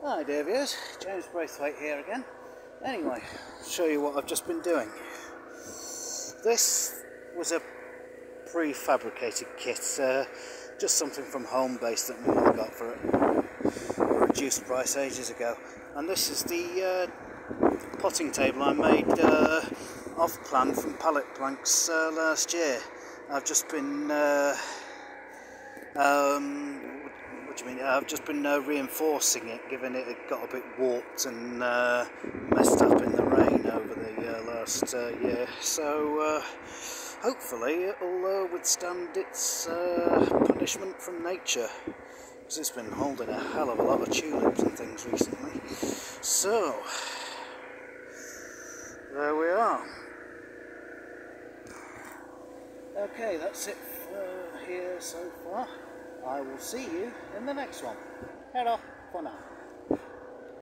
Hi dear viewers, James Braithwaite here again. Anyway, I'll show you what I've just been doing. This was a prefabricated kit, just something from Homebase that my mum got for a reduced price ages ago. And this is the potting table I made off plan from pallet planks last year. I've just been what do you mean? I've just been reinforcing it, given it got a bit warped and messed up in the rain over the last year. So hopefully it'll withstand its punishment from nature, because it's been holding a hell of a lot of tulips and things recently. So there we are. Okay, that's it for here so far. I will see you in the next one. Head off for now.